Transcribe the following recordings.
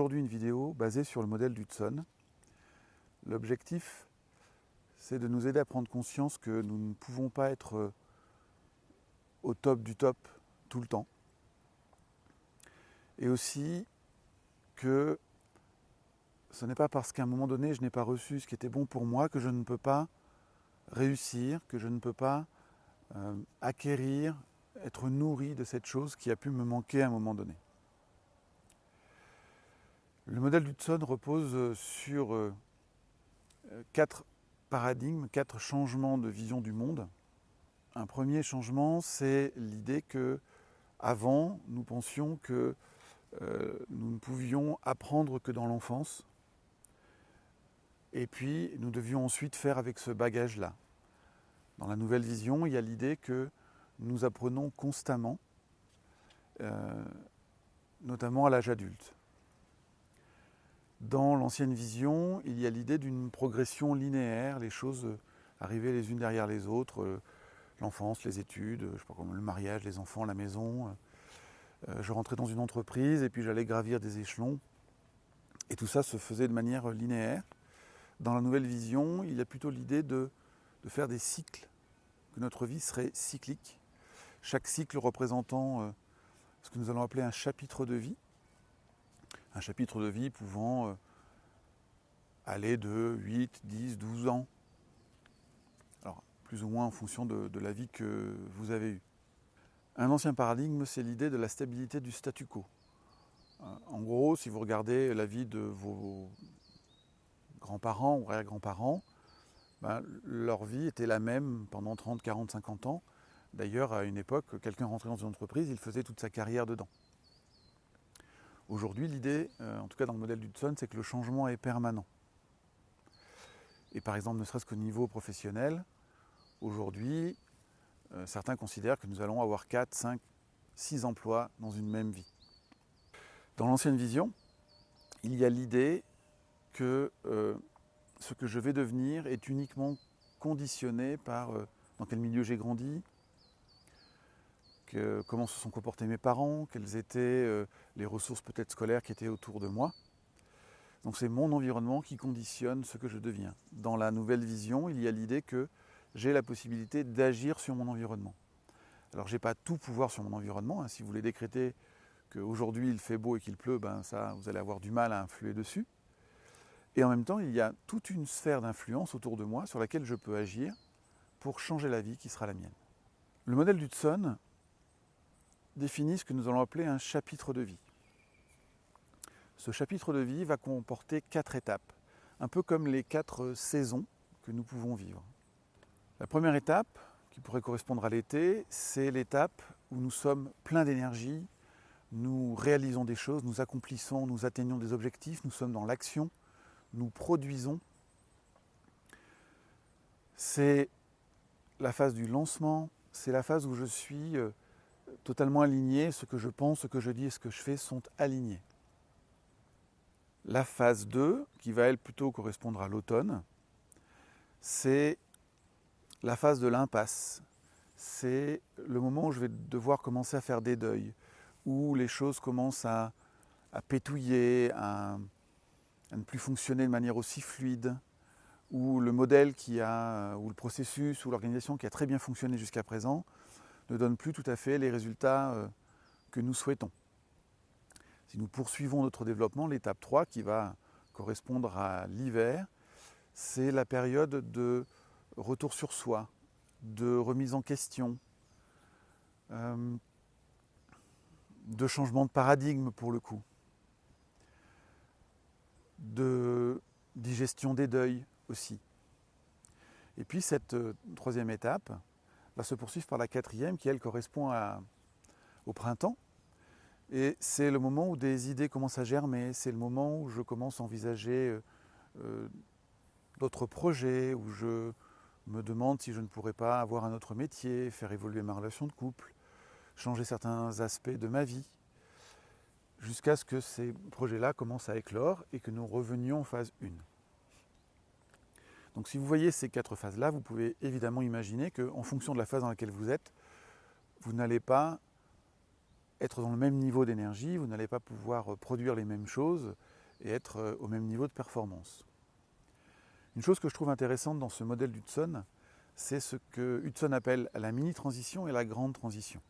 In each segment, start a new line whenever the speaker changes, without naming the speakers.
aujourd'hui une vidéo basée sur le modèle d'Hudson. L'objectif, c'est de nous aider à prendre conscience que nous ne pouvons pas être au top du top tout le temps. Et aussi que ce n'est pas parce qu'à un moment donné, je n'ai pas reçu ce qui était bon pour moi que je ne peux pas réussir, que je ne peux pas acquérir, être nourri de cette chose qui a pu me manquer à un moment donné. Le modèle d'Hudson repose sur 4 paradigmes, 4 changements de vision du monde. Un premier changement, c'est l'idée que avant, nous pensions que nous ne pouvions apprendre que dans l'enfance. Et puis, nous devions ensuite faire avec ce bagage-là. Dans la nouvelle vision, il y a l'idée que nous apprenons constamment, notamment à l'âge adulte. Dans l'ancienne vision, il y a l'idée d'une progression linéaire, les choses arrivaient les unes derrière les autres, l'enfance, les études, je sais pas comment, le mariage, les enfants, la maison. Je rentrais dans une entreprise et puis j'allais gravir des échelons. Et tout ça se faisait de manière linéaire. Dans la nouvelle vision, il y a plutôt l'idée de faire des cycles, que notre vie serait cyclique. Chaque cycle représentant ce que nous allons appeler un chapitre de vie. Un chapitre de vie pouvant aller de 8, 10, 12 ans. Alors, plus ou moins en fonction de la vie que vous avez eue. Un ancien paradigme, c'est l'idée de la stabilité du statu quo. En gros, si vous regardez la vie de vos grands-parents ou arrière-grands-parents, leur vie était la même pendant 30, 40, 50 ans. D'ailleurs, à une époque, quelqu'un rentrait dans une entreprise, il faisait toute sa carrière dedans. Aujourd'hui, l'idée, en tout cas dans le modèle d'Hudson, c'est que le changement est permanent. Et par exemple, ne serait-ce qu'au niveau professionnel, aujourd'hui, certains considèrent que nous allons avoir 4, 5, 6 emplois dans une même vie. Dans l'ancienne vision, il y a l'idée que ce que je vais devenir est uniquement conditionné par dans quel milieu j'ai grandi, comment se sont comportés mes parents, quelles étaient les ressources peut-être scolaires qui étaient autour de moi. Donc c'est mon environnement qui conditionne ce que je deviens. Dans la nouvelle vision, il y a l'idée que j'ai la possibilité d'agir sur mon environnement. Alors je n'ai pas tout pouvoir sur mon environnement. Si vous voulez décréter qu'aujourd'hui il fait beau et qu'il pleut, ça vous allez avoir du mal à influer dessus. Et en même temps, il y a toute une sphère d'influence autour de moi sur laquelle je peux agir pour changer la vie qui sera la mienne. Le modèle d'Hudson définit ce que nous allons appeler un chapitre de vie. Ce chapitre de vie va comporter 4 étapes, un peu comme les 4 saisons que nous pouvons vivre. La première étape, qui pourrait correspondre à l'été, c'est l'étape où nous sommes pleins d'énergie, nous réalisons des choses, nous accomplissons, nous atteignons des objectifs, nous sommes dans l'action, nous produisons. C'est la phase du lancement, c'est la phase où je suis totalement aligné, ce que je pense, ce que je dis et ce que je fais sont alignés. La phase 2, qui va elle plutôt correspondre à l'automne, c'est la phase de l'impasse. C'est le moment où je vais devoir commencer à faire des deuils, où les choses commencent à pétouiller, à ne plus fonctionner de manière aussi fluide, où le modèle ou le processus, ou l'organisation qui a très bien fonctionné jusqu'à présent ne donne plus tout à fait les résultats que nous souhaitons. Si nous poursuivons notre développement, l'étape 3, qui va correspondre à l'hiver, c'est la période de retour sur soi, de remise en question, de changement de paradigme pour le coup, de digestion des deuils aussi. Et puis cette troisième étape va se poursuivre par la quatrième qui, elle, correspond au printemps. Et c'est le moment où des idées commencent à germer, c'est le moment où je commence à envisager d'autres projets, où je me demande si je ne pourrais pas avoir un autre métier, faire évoluer ma relation de couple, changer certains aspects de ma vie, jusqu'à ce que ces projets-là commencent à éclore et que nous revenions en phase 1. Donc si vous voyez ces 4 phases-là, vous pouvez évidemment imaginer qu'en fonction de la phase dans laquelle vous êtes, vous n'allez pas être dans le même niveau d'énergie, vous n'allez pas pouvoir produire les mêmes choses et être au même niveau de performance. Une chose que je trouve intéressante dans ce modèle d'Hudson, c'est ce que Hudson appelle la mini-transition et la grande transition.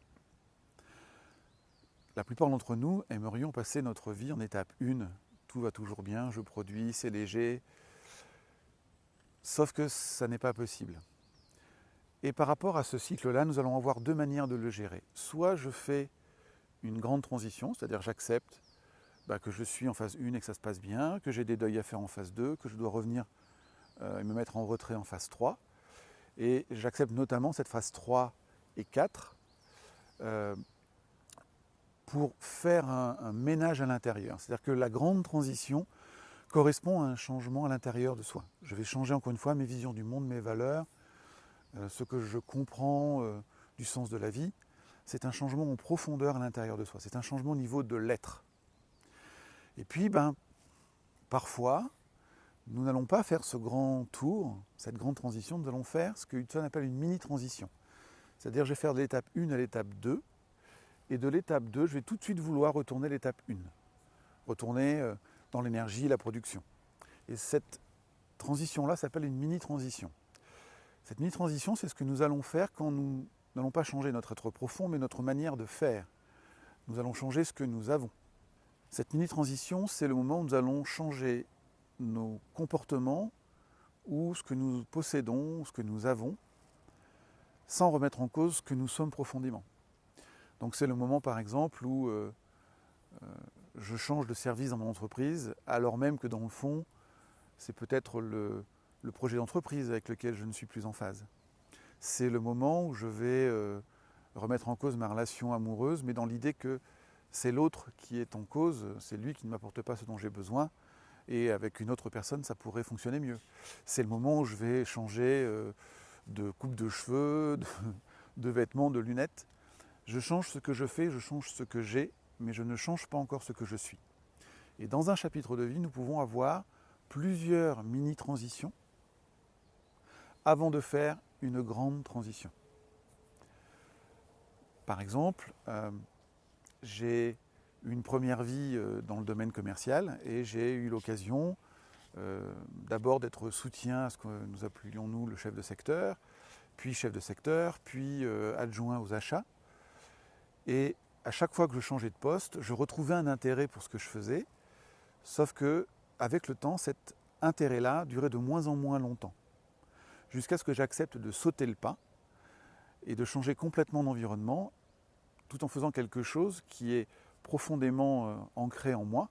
La plupart d'entre nous aimerions passer notre vie en étape 1. Tout va toujours bien, je produis, c'est léger. Sauf que ça n'est pas possible. Et par rapport à ce cycle-là, nous allons avoir deux manières de le gérer. Soit je fais une grande transition, c'est-à-dire j'accepte que je suis en phase 1 et que ça se passe bien, que j'ai des deuils à faire en phase 2, que je dois revenir et me mettre en retrait en phase 3. Et j'accepte notamment cette phase 3 et 4 pour faire un ménage à l'intérieur. C'est-à-dire que la grande transition correspond à un changement à l'intérieur de soi. Je vais changer encore une fois mes visions du monde, mes valeurs, ce que je comprends du sens de la vie. C'est un changement en profondeur à l'intérieur de soi. C'est un changement au niveau de l'être. Et puis, parfois, nous n'allons pas faire ce grand tour, cette grande transition, nous allons faire ce que Hudson appelle une mini-transition. C'est-à-dire je vais faire de l'étape 1 à l'étape 2, et de l'étape 2, je vais tout de suite vouloir retourner à l'étape 1, retourner dans l'énergie et la production. Et cette transition-là s'appelle une mini-transition. Cette mini-transition, c'est ce que nous allons faire quand nous n'allons pas changer notre être profond, mais notre manière de faire. Nous allons changer ce que nous avons. Cette mini-transition, c'est le moment où nous allons changer nos comportements ou ce que nous possédons, ce que nous avons, sans remettre en cause ce que nous sommes profondément. Donc c'est le moment par exemple où je change de service dans mon entreprise, alors même que dans le fond, c'est peut-être le projet d'entreprise avec lequel je ne suis plus en phase. C'est le moment où je vais remettre en cause ma relation amoureuse, mais dans l'idée que c'est l'autre qui est en cause, c'est lui qui ne m'apporte pas ce dont j'ai besoin, et avec une autre personne, ça pourrait fonctionner mieux. C'est le moment où je vais changer de coupe de cheveux, de vêtements, de lunettes. Je change ce que je fais, je change ce que j'ai, mais je ne change pas encore ce que je suis. Et dans un chapitre de vie, nous pouvons avoir plusieurs mini-transitions avant de faire une grande transition. Par exemple, j'ai une première vie dans le domaine commercial et j'ai eu l'occasion d'abord d'être soutien à ce que nous appelions nous le chef de secteur, puis adjoint aux achats. Et à chaque fois que je changeais de poste, je retrouvais un intérêt pour ce que je faisais, sauf que avec le temps, cet intérêt-là durait de moins en moins longtemps, jusqu'à ce que j'accepte de sauter le pas et de changer complètement d'environnement, tout en faisant quelque chose qui est profondément ancré en moi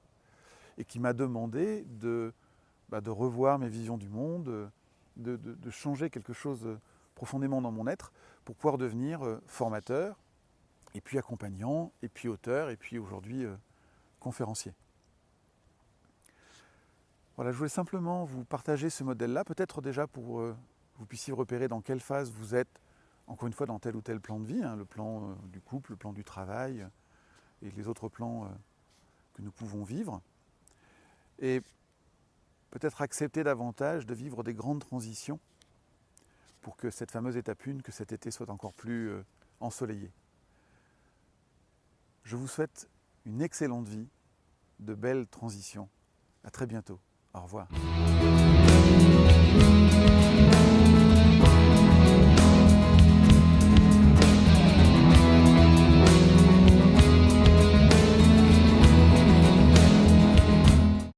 et qui m'a demandé de revoir mes visions du monde, de changer quelque chose profondément dans mon être pour pouvoir devenir formateur, et puis accompagnant, et puis auteur, et puis aujourd'hui conférencier. Voilà, je voulais simplement vous partager ce modèle-là, peut-être déjà pour que vous puissiez repérer dans quelle phase vous êtes, encore une fois dans tel ou tel plan de vie, le plan du couple, le plan du travail, et les autres plans que nous pouvons vivre. Et peut-être accepter davantage de vivre des grandes transitions pour que cette fameuse étape 1, que cet été soit encore plus ensoleillé. Je vous souhaite une excellente vie, de belles transitions. À très bientôt. Au revoir.